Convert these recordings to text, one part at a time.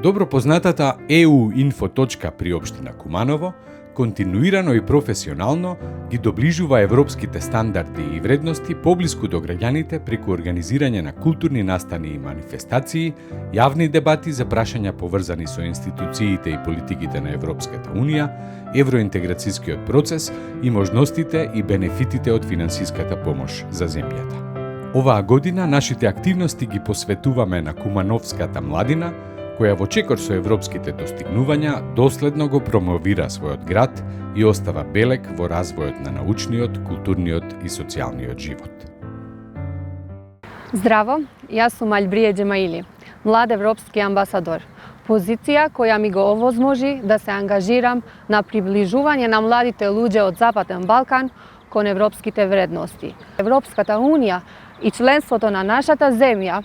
Добро познатата EU-info при општина Куманово континуирано и професионално ги доближува европските стандарди и вредности поблиску до граѓаните преку организирање на културни настани и манифестации, јавни дебати за прашања поврзани со институциите и политиките на Европската Унија, евроинтеграцијскиот процес и можностите и бенефитите од финансиската помош за земјата. Оваа година нашите активности ги посветуваме на кумановската младина, која во чекор со европските достигнувања доследно го промовира својот град и остава белег во развојот на научниот, културниот и социјалниот живот. Здраво, јас сум Альбрие Џемаили, млад европски амбасадор. Позиција која ми го овозможи да се ангажирам на приближување на младите луѓе од Западен Балкан кон европските вредности. Европската Унија и членството на нашата земја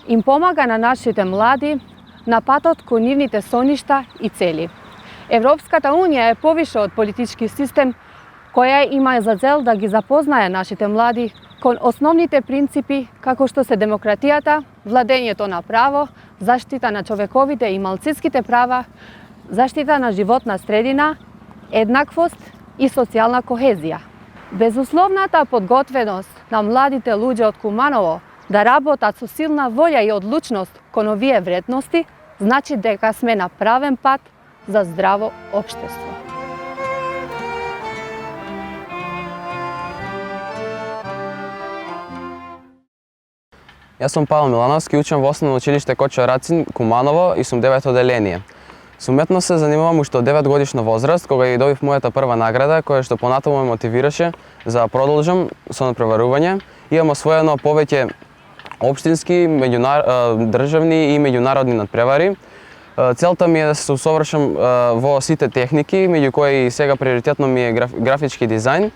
им помага на нашите млади на патот кон нивните соништа и цели. Европската Унија е повише од политички систем која има за цел да ги запознае нашите млади кон основните принципи како што се демократијата, владењето на право, заштита на човековите и малцинските права, заштита на животна средина, еднаквост и социјална кохезија. Безусловната подготвеност на младите луѓе од Куманово да работат со силна волја и одлучност кон овие вредности значи дека сме на правен пат за здраво општество. Јас сум Павел Милановски, учам во Основно училиште Кочо Рацин, Куманово и сум 9 оделение. Со уметност се занимавам уште од 9 годишна возраст, кога ја добив мојата прва награда, која што понатаму ме мотивираше за да продолжам со надпреварување. Имам освоено повеќе општински, државни и меѓународни надпревари. Целта ми е да се усовршам во сите техники, меѓу кои сега приоритетно ми е графички дизајн,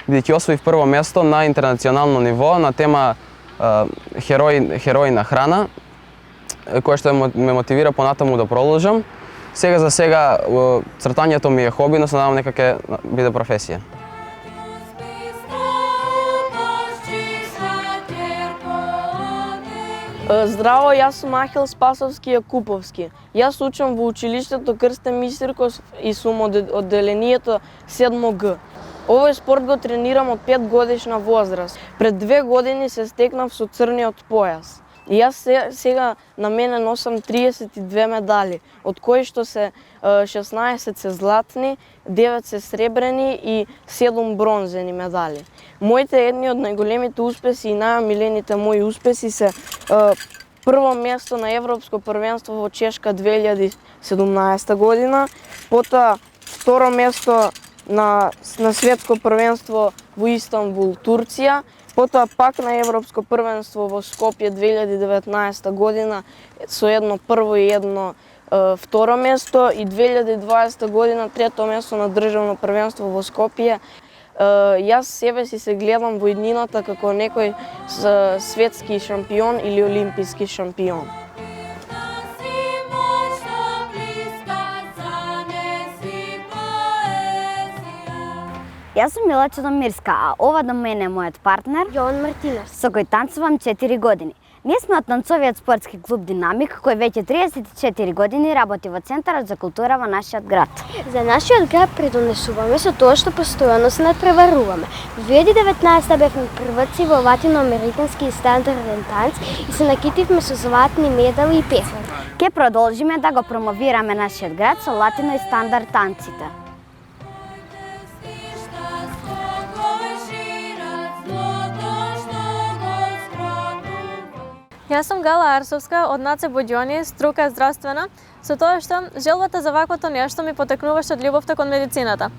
бидејќи освоив прво место на интернационално ниво на тема Херои на храна, која што ме мотивира понатаму да продолжам. Сега за сега цртањето ми е хоби, но се надевам дека ќе биде професија. Здраво, јас сум Ахил Спасовски Јакуповски. Јас учам во училиштето Крстен Мисирков и сум од одделението 7Г. Овој спорт го тренирам од 5 годишна возраст. Пред 2 години се стекнав со црниот појас. И јас сега на мене носам 32 медали, од кои што се 16 се златни, 9 се сребрени и 7 бронзени медали. Моите едни од најголемите успеси и најомилените мои успеси се прво место на Европско првенство во Чешка 2017 година, потоа второ место на светско првенство во Истанбул, Турција, потоа пак на Европско првенство во Скопје 2019 година со едно прво и едно второ место и 2020 година трето место на државно првенство во Скопје. Јас себе си се гледам во иднината како некој светски шампион или олимписки шампион. Јас сум Мила Чудомирска, а ова до мене е мојот партнер Јован Мартинов, со кој танцувам 4 години. Ние сме од танцовиот спортски клуб Динамик, кој веќе 34 години работи во Центарот за култура во нашиот град. За нашиот град придонесуваме со тоа што постојано се надпреваруваме. В 2019 бевме прваци во латиноамерикански стандарден танц и се накитивме со златни медали и пефари. Ке продолжиме да го промовираме нашиот град со латино и стандард танците. Јас сум Гала Арсовска од НАЦ Боѓони, струка здравствена, со тоа што желбата за ваквото нешто ми потекнуваше од љубовта кон медицината.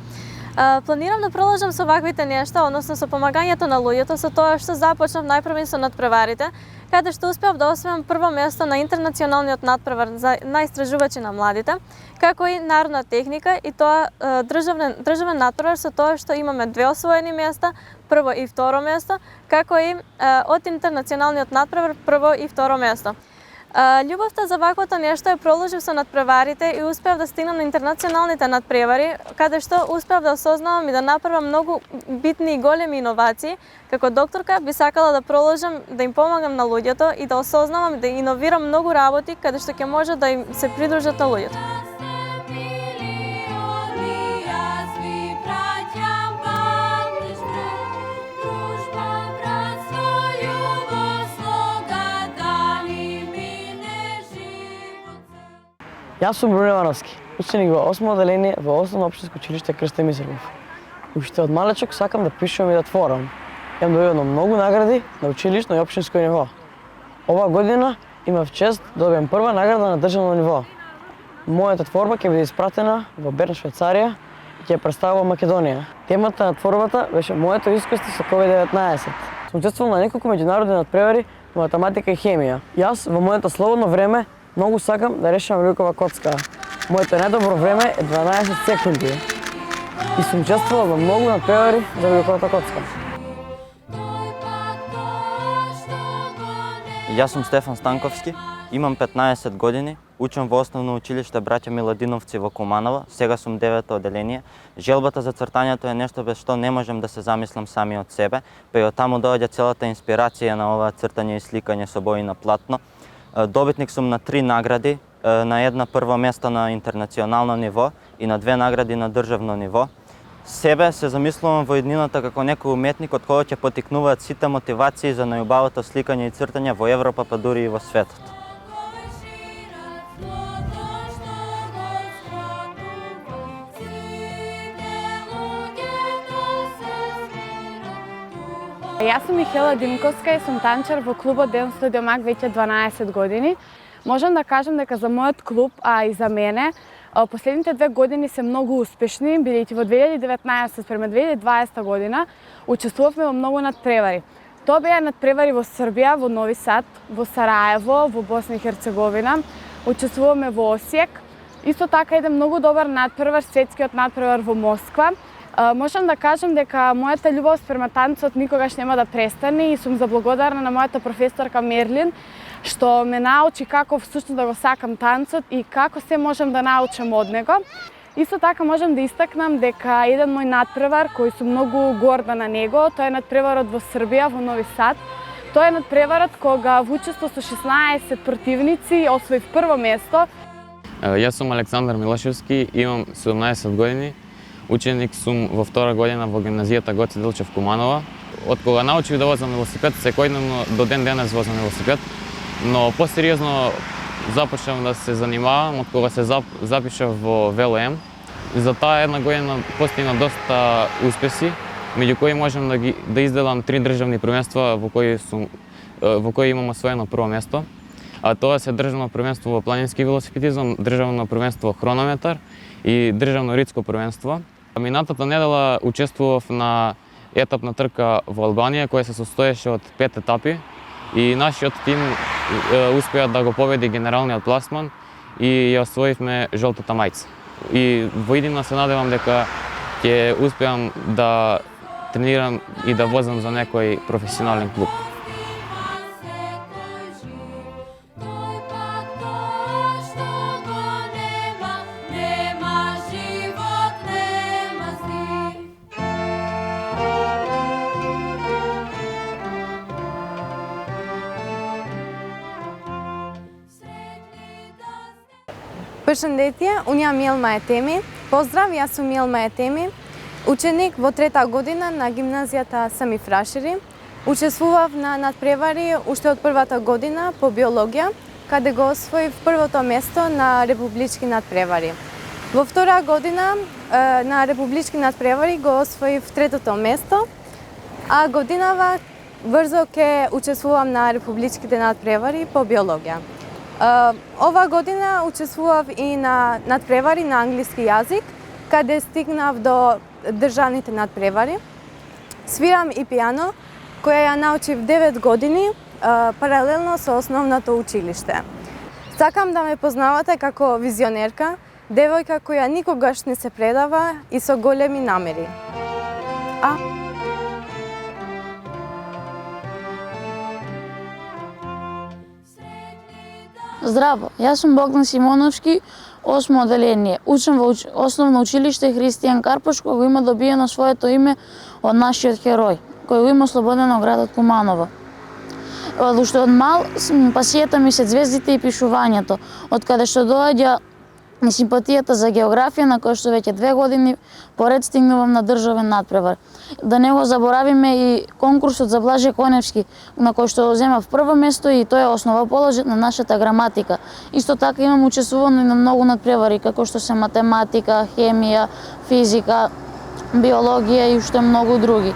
Планирам да продолжам со ваквите нешта, односно со помагањето на луѓето, со тоа што започнав најпрви со надпреварите, каде што успеав да освојам прво место на интернационалниот надпревар на истражувачи на младите, како и народна техника и тоа државен надпревар со тоа што имаме 2 освоени места, прво и второ место, како и од интернационалниот надпревар прво и второ место. Љубовта за ваквото нешто ја проложив со надпреварите и успеав да стигнам на интернационалните надпревари, каде што успеав да осознавам и да направам многу битни и големи иновации. Како докторка би сакала да продолжам да им помагам на луѓето и да осознавам да иновирам многу работи каде што ќе може да им се придружат на луѓето. Јас сум Бруно Ивановски, ученик во 8 оделение во Основно општинско училиште Крсте Мисрков. Уште од малечок сакам да пишувам и да творам. Имам добивено многу награди на училишно и општинско ниво. Оваа година имав чест да добиам прва награда на државно ниво. Мојата творба ќе биде испратена во Берн, Швајцарија и ќе ја представува Македонија. Темата на творбата беше моето искуство со COVID-19. Сум учествувал на неколку меѓународни надпревари во математика и хемија. Јас во моето слободно време многу сакам да решавам рукова коцка. Моето најдобро време е 12 секунди. И сум учествувал во многу надпревари за руковата коцка. Јас сум Стефан Станковски, имам 15 години, учам во Основно училиште Браќа Миладиновци во Куманово, сега сум 9-то оделение. Желбата за цртањето е нешто без што не можам да се замислам сами од себе, па и од таму доаѓа целата инспирација на ова цртање и сликање со бои на платно. Добитник сум на 3 награди, на една прво место на интернационално ниво и на 2 награди на државно ниво. Себе се замислувам во иднината како некој уметник од кој ќе потикнуваат сите мотивации за најубавото сликање и цртање во Европа, па дури и во светот. Јас сум Михела Димковска и сум танчар во клубот Ден Студиомаг веќе 12 години. Можам да кажам дека за мојот клуб, а и за мене, последните 2 години се многу успешни, бидејќи во 2019 спрема 2020 година учествувавме во многу надпревари. Тоа беа надпревари во Србија, во Нови Сад, во Сараево, во Босна и Херцеговина, учествуваме во Осијек. Исто така еден многу добар надпревар, светскиот надпревар во Москва. Можам да кажам дека мојата љубов спрема танцот никогаш нема да престане и сум заблагодарна на мојата професорка Мерлин, што ме научи како всушност да го сакам танцот и како се можам да научам од него. Исто така можам да истакнам дека еден мој надпревар, кој сум многу горда на него, тоа е надпреварот во Србија, во Нови Сад. Тоа е надпреварот кога во учество со 16 противници освоив прво место. Јас сум Александар Милошевски, имам 17 години. Ученик сум во 2 година во гимназијата Гоце Делчев Куманова. Од кога научив да возам велосипед, секојдневно до ден денес возам велосипед, но посериозно започнав да се занимавам од кога се запишав во ВЛМ. За таа една година постигнав доста успеси, меѓу кои можам да изделам 3 државни првенства во кои имам освоено прво место. А тоа се државно првенство во планински велосипедизам, државно првенство хронометар и државно ридско првенство. Минатата недела учествував на етапна трка во Албанија, која се состоеше од 5 етапи и нашиот тим успеа да го победи генералниот пласман и ја освоивме жолтата мајца. И во иднина се надевам дека ќе успеам да тренирам и да возам за некој професионален клуб. Пршендетие, уња Милма Етеми. Поздрав, јас сум Милма Етеми, ученик во 3-та година на гимназијата Сами Фрашери. Учествував на надпревари уште од првата година по биологија, каде го освоив првото место на републички надпревари. Во 2-та година на републички надпревари го освоив 3-то место, а годинава брзо ќе учествувам на републичките надпревари по биологија. Ова година учествував и на надпревари на англиски јазик, каде стигнав до државните надпревари. Свирам и пијано, која ја научив 9 години, паралелно со основното училиште. Сакам да ме познавате како визионерка, девојка која никогаш не се предава и со големи намери. Здраво, јас сум Богдан Симоновски, 8 оделение. Учам во основно училиште Христијан Карпош, кој го има добиено своето име од нашиот херој, кој го има ослободено градот Куманово. Уште од мал пасијата ми се звездите и пишувањето, од каде што доаѓа симпатијата за географија, на која што веќе 2 години поред стигнувам на државен надпревар. Да не го заборавиме и конкурсот за Блаже Коневски, на кој што земав прво место и тој е основоположен на нашата граматика. Исто така имам учествувано и на многу надпревари, како што се математика, хемија, физика, биологија и уште многу други.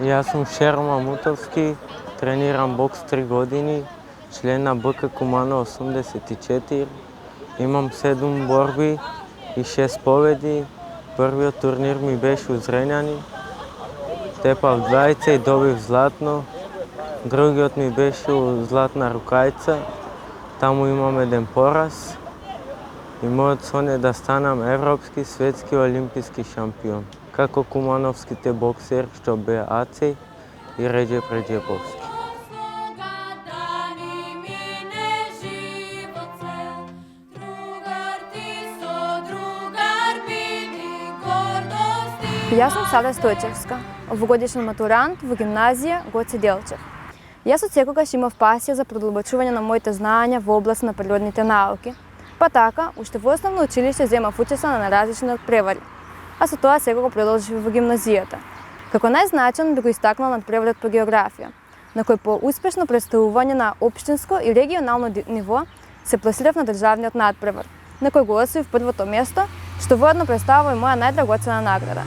Јас сум Шеро Мамутовски, тренирам бокс 3 години, член на БК Куманово 84. Имам 7 борби и 6 победи. Првиот турнир ми беше у Зрењани. Тепав двајца и добив златно. Другиот ми беше у Златна Рукајца. Таму имам еден пораз. И мојот сон е да станам европски, светски, олимписки шампион. Како кумановските боксери што беа Ацеј и Реđep Ređepovski. Јас сум Сада Стојчевска, овогодишен матурант во гимназија Гоце Делчев. Јас од секогаш имав пасија за продлабочување на моите знаења во област на природните науки, па така, уште во основно училиште земав учество на различни надпревари, а со тоа секако продолжив во гимназијата. Како најзначаен би го истакнал надпреварот по географија, на кој по успешно представување на општинско и регионално ниво се пласирав на државниот надпревар, на кој го освоив првото место, што воедно представува и моја најдрагоцена награда.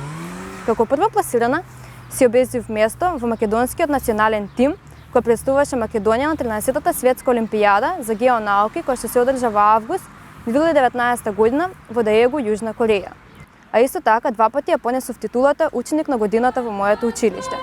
Како прва пласирана си обезив место во македонскиот национален тим кој представуваше Македонија на 13-та светска олимпијада за геонауки која што се одржа во август 2019 година во Даегу, Јужна Кореја. А исто така 2 пати ја понесов титулата ученик на годината во моето училиште.